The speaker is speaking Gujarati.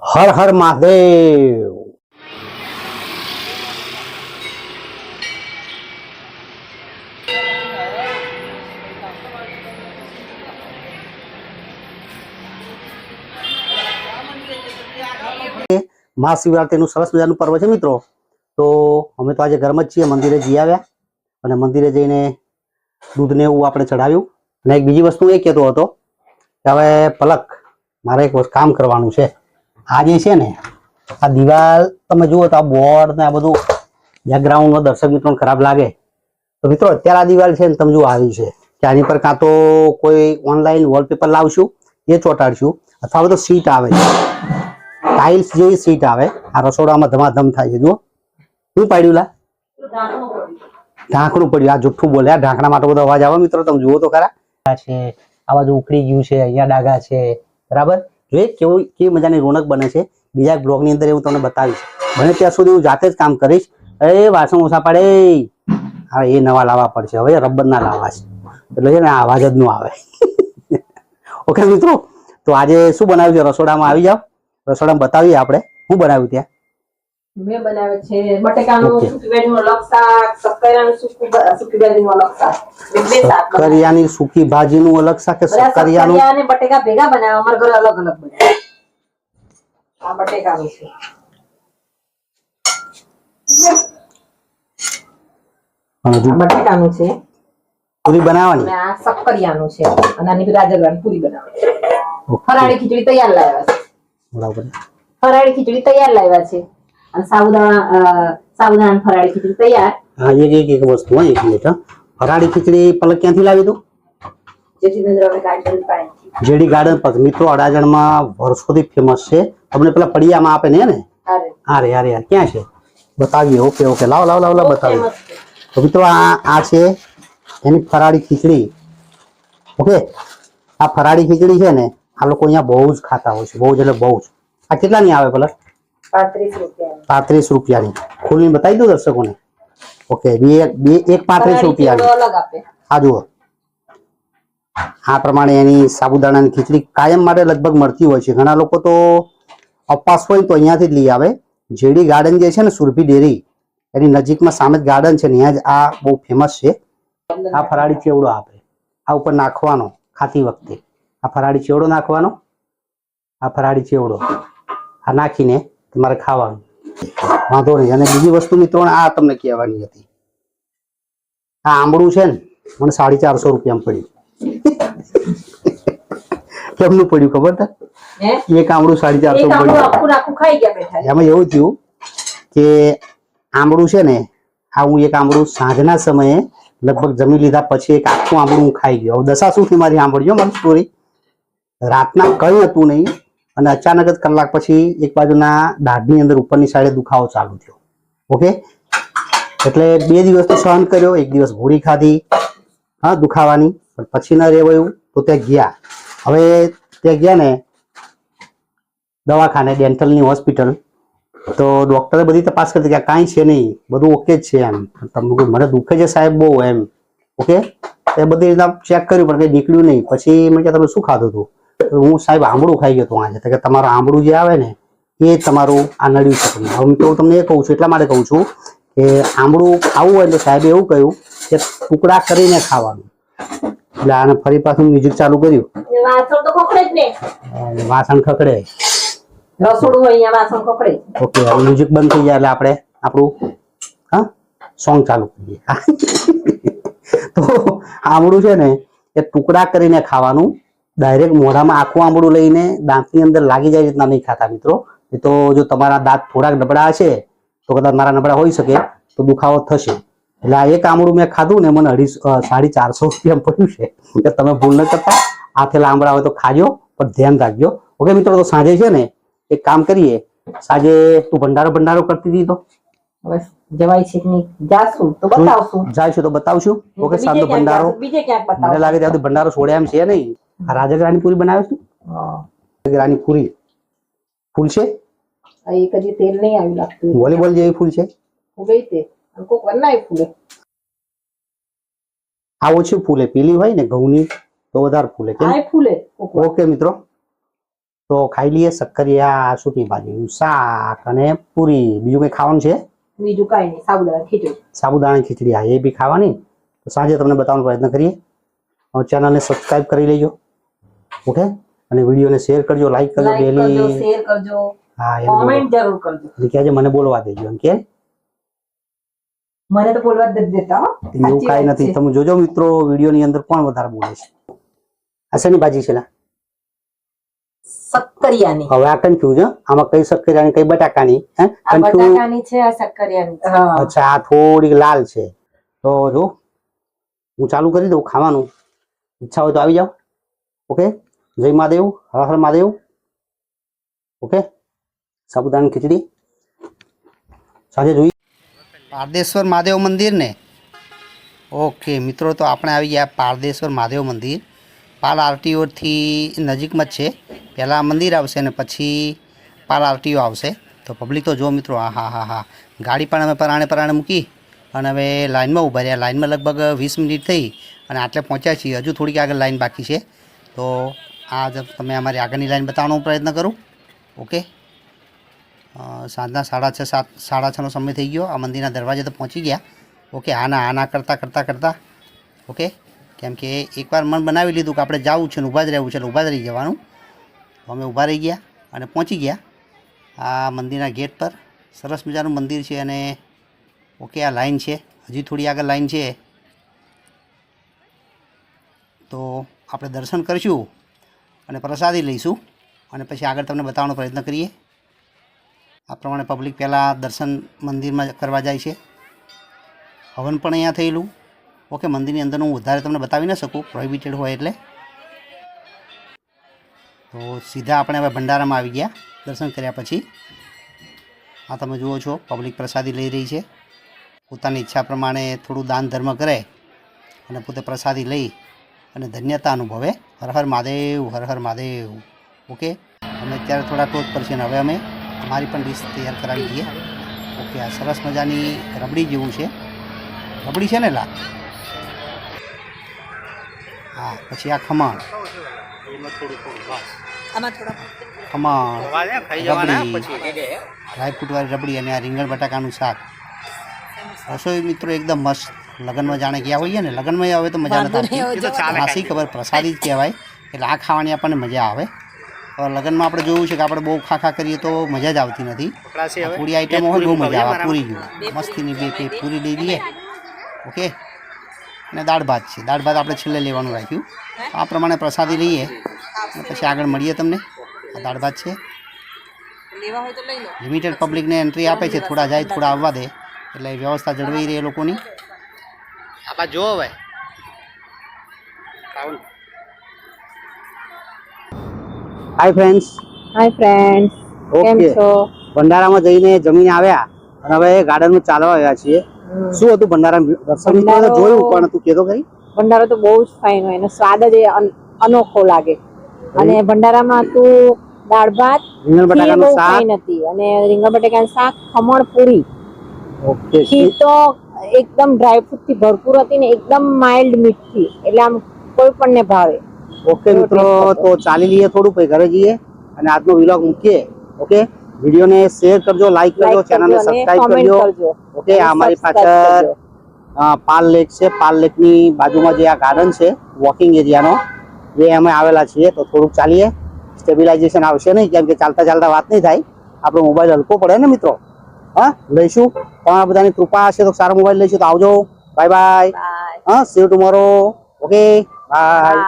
હર હર મહાદેવ। મહાશિવરાત્રીનું સરસ મજાનું પર્વ છે મિત્રો। તો અમે તો આજે ઘરમાં જ છીએ, મંદિરે જઈ આવ્યા અને મંદિરે જઈને દૂધને એવું આપણે ચડાવ્યું। અને એક બીજી વસ્તુ એ કહેતો હતો કે હવે પલક મારે એક કામ કરવાનું છે। આ જે છે ને આ દિવાલ તમે જુઓ તો આ બોર્ડ ને આ બધું બેકગ્રાઉન્ડમાં દર્શક મિત્રો ખરાબ લાગે તો મિત્રો અત્યારે આ દિવાલ છે ને તમે જુઓ આવી છે કે આની પર કાં તો કોઈ ઓનલાઈન વોલપેપર લાવશું એ ચોંટાડશું અથવા બધો સીટ આવે છે, ટાઇલ્સ જેવી સીટ આવે। આ રસોડામાં ધમાધમ થાય છે। જુઓ શું પાડ્યું લા ઢાંકણું પડ્યું। આ જુઠ્ઠું બોલ્યા, ઢાંકણા માટે બધો અવાજ આવે મિત્રો, તમે જુઓ તો ખરા છે। આ બાજુ ઉખડી ગયું છે, અહીંયા ડાઘા છે, બરાબર। જોઈએ કેવી મજાની રોનક બને છે। બીજા બ્લોગ ની અંદર એવું તમને બતાવીશ। બને ત્યાં સુધી હું જાતે જ કામ કરીશ। એ વાસણ ઓછા પડે, હા એ નવા લાવવા પડશે, હવે રબર ના લાવવા છે એટલે છે ને અવાજ જ નો આવે। ઓકે મિત્રો, તો આજે શું બનાવ્યું છે રસોડામાં? આવી જાઓ, રસોડામાં બતાવીએ આપણે શું બનાવ્યું ત્યાં। મેં બનાવે છે બટેકાનું સૂકી ભાજીનું અલગ શાક, શક્કરિયાનું સૂકી ભાજીનું અલગ શાક, બે શાક। શક્કરિયાની સૂકી ભાજીનું અલગ શાક કે શક્કરિયાનું અને બટેકા ભેગા બનાવે, અમારા ઘરે અલગ અલગ બને। આ બટેકાનું છે, બટેકાનું છે પૂરી બનાવવાની, અને આ શક્કરિયાનું છે, અને આની રાજગરાની પૂરી બનાવવાની। ફરાળી ખીચડી તૈયાર લાવ્યા છે, બરાબર। ફરાળી ખીચડી તૈયાર લાવ્યા છે અને સાબુદાણા ફરાળી ખીચડી તૈયાર। હા એક વસ્તુ હોય, એક મિનિટ। ફરાળી ખીચડી પલક ક્યાંથી લાવી તું? જેડી ગાર્ડન પર મિત્રો, અડાજણમાં વર્ષોથી ફેમસ છે। તમને પેલા પડિયામાં આપે ને? અરે યાર ક્યાં છે બતાવીએ। ઓકે ઓકે, લાવ લાવ લાવ લાવ બતાવીએ। તો મિત્રો આ છે એની ફરાળી ખીચડી। ઓકે, આ ફરાળી ખીચડી છે ને આ લોકો અહીંયા બહુ જ ખાતા હોય છે, બહુ જ એટલે બહુ જ। આ કેટલાની આવે પેલા? 35 રૂપિયાની। ખોલીને બતાવી દો દર્શકોને। ઓકે, એક 35 રૂપિયાની। આ જુઓ, આ પ્રમાણે એની સાબુદાણાની ખીચડી કાયમ માટે લગભગ મળતી હોય છે। ઘણા લોકો તો અપાસ હોય તો અહીંયાથી જ લઈ આવે। જેડી ગાર્ડન જે છે ને, સુરભી ડેરી એની નજીકમાં સામે જ ગાર્ડન છે ને, ત્યાં જ આ બહુ ફેમસ છે। આ ફરાળી ચેવડો આપે, આ ઉપર નાખવાનો ખાતી વખતે, આ ફરાળી ચેવડો નાખવાનો, આ ફરાળી ચેવડો આ નાખીને તમારે ખાવાનું, વાંધો નહીં। અને બીજી વસ્તુ મિત્રો આ તમને કહેવાની હતી, આ આંબળું છે ને મને 450 રૂપિયામાં પડ્યું। કેમનું પડ્યું ખબર છે? એક આંબળું 450 પડ્યું। એમાં એવું થયું કે આંબળું છે ને, આ હું એક આંબળું સાંજના સમયે લગભગ જમી લીધા પછી એક આખું આંબળું હું ખાઈ ગયો। દશા શું થી મારી સાંભળજો મારી સ્ટોરી। રાતના કઈ હતું નહીં અને અચાનક જ કલાક પછી એક બાજુના દાઢની અંદર ઉપરની સાઈડે દુખાવો ચાલુ થયો। ઓકે, એટલે 2 દિવસ તો સહન કર્યો, એક દિવસ ગોળી ખાધી હા દુખાવાની, પણ પછી ના રહેવાયું તો ત્યાં ગયા। હવે ત્યાં ગયા ને દવાખાને, ડેન્ટલની હોસ્પિટલ, તો ડોક્ટરે બધી તપાસ કરી કે કાંઈ છે નહીં, બધું ઓકે જ છે એમ। તમને મને દુખે છે સાહેબ બહુ એમ। ઓકે, એ બધી રીતના ચેક કર્યું પણ કંઈ નીકળ્યું નહીં। પછી મેં કે તમે શું ખાધું હતું? હું સાહેબ આંબળું ખાઈ ગયો હતો આજે। તો કે તમારું આંબળું જે આવે ને એ તમારું આ નડ્યું છે તમને। હવે તો તમને એ કહું છું, એટલા માટે કહું છું કે આંબળું ખાવું હોય તો સાહેબે એવું કહ્યું કે ટુકડા કરીને ખાવાનું। એટલે આને ફરી પાછું મ્યુઝિક ચાલુ કર્યું, વાસણ ખકડે, રસોડું અહીંયા વાસણ ખકડે। ઓકે, મ્યુઝિક બંધ થઈ જાય એટલે આપણે આપણું હા સોંગ ચાલુ કરીએ। તો આંબળું છે ને એ ટુકડા કરીને ખાવાનું, ડાયરેક્ટ મોઢામાં આખું આંબળું લઈને દાંતની અંદર લાગી જાય રીતના નહીં ખાતા મિત્રો। એ તો જો તમારા દાંત થોડાક નબળા હશે તો કદાચ મારા નબળા હોઈ શકે તો દુખાવો થશે। એટલે આ એક આંબળું મેં ખાધું ને મને 450 રૂપિયા પડ્યું છે। એટલે તમે ભૂલ ન કરતા, આથેલા આંબળા હોય તો ખાજો પણ ધ્યાન રાખજો। ઓકે મિત્રો, તો સાંજે છે ને એક કામ કરીએ, સાંજે તું ભંડારો કરતી હતી તો જવાય છે કે જાશું તો બતાવશું, જાયશું તો બતાવશું। ઓકે, સાંજનો ભંડારો બીજે ક્યાંક બતાવ, મને લાગે ત્યાં ભંડારો છોડે એમ છે નહીં। આ રાજગરાની પૂરી બનાવે છે, રાજગરાની પૂરી ફૂલ છે, એક હજી તેલ નહીં આવ્યું લાગતું, વોલીબોલ જેવી ફૂલ છે, ફૂલે તે કોક બનાવી ફૂલે, આ ઓછી ફૂલે, પીલી હોય ને ઘઉંની તો વધારે ફૂલે। ફૂલે। ઓકે મિત્રો। તો ખાઈ લઈએ શક્કરિયા સૂકી ભાજી શાક અને પૂરી બીજું કઈ ખાવાનું છે બીજું કઈ નહીં, સાબુદાણા ખીચડી. સાબુદાણા ખીચડી હા એ બી ખાવાની તો સાંજે તમને બતાવવાનો પ્રયત્ન કરીએ ચેનલને સબસ્ક્રાઇબ કરી લેજો ઓકે અને વિડીયોને શેર કરજો લાઈક કરજો લાઈક કરજો, ડેલી શેર કરજો, હા એને બોલો. કોમેન્ટ જરૂર કરજો. એટલે કહેજે મને બોલવા દેજો એમ કે મને તો બોલવા જ નથી દેતા હો. એવું સાચી કાંઈ વાત નથી છે. તમે જોજો મિત્રો વિડીયોની અંદર કોણ વધારે બોલે છે આ શેની ભાજી છે લા? શક્કરિયાની. હવે આ કન્ફ્યુઝ આમાં કઈ શક્કરિયાની કઈ બટાકાની હે આ કન્ફ્યુઝ બટાકાની છે, આ શક્કરિયાની છે. હા. અચ્છા આ થોડી લાલ છે તો જો હું ચાલુ કરી દઉં ખાવાનું ઈચ્છા હોય તો આવી જાઓ ઓકે જય મહાદેવ હર હર મહાદેવ ઓકે સાબુદાણા ખીચડી સાંજે જોઈએ પારદેશ્વર મહાદેવ મંદિર ને ઓકે મિત્રો તો આપણે આવી ગયા પારદેશ્વર મહાદેવ મંદિર પાલ આરટીઓથી નજીકમાં જ છે પહેલાં મંદિર આવશે ને પછી પાલ આરટીઓ આવશે તો પબ્લિક તો જો મિત્રો હા હા હા હા ગાડી પણ અમે પરાણે મૂકી અને હવે લાઇનમાં ઊભા રહ્યા લાઇનમાં લગભગ 20 મિનિટ થઈ અને આટલે પહોંચ્યા છીએ હજુ થોડીક આગળ લાઇન બાકી છે તો આ જ તમે અમારી આગળની લાઇન બતાવવાનો પ્રયત્ન કરું ઓકે સાંજના 6:30 7:30નો સમય થઈ ગયો આ મંદિરના દરવાજે તો પહોંચી ગયા ઓકે આના કરતાં ઓકે કેમ કે એકવાર મન બનાવી લીધું કે આપણે જવું છે ને ઊભા જ રહેવું છે એટલે ઊભા જ રહી જવાનું તો અમે ઊભા રહી ગયા અને પહોંચી ગયા આ મંદિરના ગેટ પર સરસ મજાનું મંદિર છે અને ઓકે આ લાઈન છે હજી થોડી આગળ લાઈન છે તો આપણે દર્શન કરીશું અને પ્રસાદી લઈશું અને પછી આગળ તમને બતાવવાનો પ્રયત્ન કરીએ આ પ્રમાણે પબ્લિક પહેલાં દર્શન મંદિરમાં કરવા જાય છે હવન પણ અહીંયા થયેલું ઓકે મંદિરની અંદરનું હું વધારે તમને બતાવી ન શકું પ્રોહિબિટેડ હોય એટલે તો સીધા આપણે હવે ભંડારામાં આવી ગયા દર્શન કર્યા પછી આ તમે જુઓ છો પબ્લિક પ્રસાદી લઈ રહી છે પોતાની ઈચ્છા પ્રમાણે થોડું દાન ધર્મ કરે અને પોતે પ્રસાદી લઈ અને ધન્યતા અનુભવે હર હર મહાદેવ હર હર મહાદેવ ઓકે અમે અત્યારે થોડા ટોચ પર છે ને હવે અમે અમારી પણ ડીશ તૈયાર કરાવી દઈએ ઓકે આ સરસ મજાની રબડી જેવું છે રબડી છે ને લા હા પછી આ ખમણ ખમણ રબડી ડ્રાયફ્રૂટવાળી રબડી અને આ રીંગણ બટાકાનું શાક રસોઈ મિત્રો એકદમ મસ્ત લગ્નમાં જાણે ગયા હોઈએ ને લગ્નમાં હવે તો મજા નથી આવતી ખાસી ખબર પ્રસાદી જ કહેવાય એટલે આ ખાવાની આપણને મજા આવે લગ્નમાં આપણે જોયું છે કે આપણે બહુ ખા કરીએ તો મજા જ આવતી નથી પૂરી આઈટમો હોય બહુ મજા આવે પૂરી જેવું મસ્તીની બે પૂરી લઈ લઈએ ઓકે અને દાળ ભાત છે દાળ ભાત આપણે છેલ્લે લેવાનું રાખ્યું આ પ્રમાણે પ્રસાદી લઈએ અને પછી આગળ મળીએ તમને આ દાળ ભાત છે લિમિટેડ પબ્લિકને એન્ટ્રી આપે છે થોડા જાય થોડા આવવા દે એટલે વ્યવસ્થા જળવાઈ રહી એ લોકોની આપા જો હવે હાય ફ્રેન્ડ્સ કેમ છો ભંડારામાં જઈને જમીને આવ્યા અને હવે ગાર્ડનમાં ચાલવા આવ્યા છીએ શું હતું ભંડારા દર્શન જોયું પણ તું કેતો કઈ ભંડારો તો બહુ જ ફાઇન હોય એનો સ્વાદ જ અનોખો લાગે અને ભંડારામાં તું દાળ ભાત રીંગણ બટાકાનું શાક ફાઇન હતી અને રીંગણ બટાકાનું શાક ખમણ પૂરી ઓકે ખીર તો એકદમ ડ્રાયફ્રૂટ થી ભરપૂર હતી ને એકદમ માઇલ્ડ મીઠી એટલે આમ કોઈ પણ ને ભાવે ઓકે મિત્રો તો ચાલી લઈએ થોડું પછી ઘરે જઈએ અને આજનો વ્લોગ મૂકીએ ઓકે વિડીયોને શેર કરજો લાઈક કરજો ચેનલને સબસ્ક્રાઇબ કરજો ઓકે આ અમારી પાછળ પાલ લેક છે પાલ લેકની બાજુમાં જે આ ગાર્ડન છે વોકિંગ એરિયાનો એ અમે આવેલા છીએ તો થોડુંક ચાલીએ સ્ટેબિલાઇઝેશન આવશે નહીં કેમ કે ચાલતા ચાલતા વાત નહીં થાય આપણો મોબાઈલ હલકો પડે ને મિત્રો હા લઈશું તમારા બધાની કૃપા હશે તો સારો મોબાઈલ લઈશું તો આવજો બાય બાય હા C you tomorrow okay bye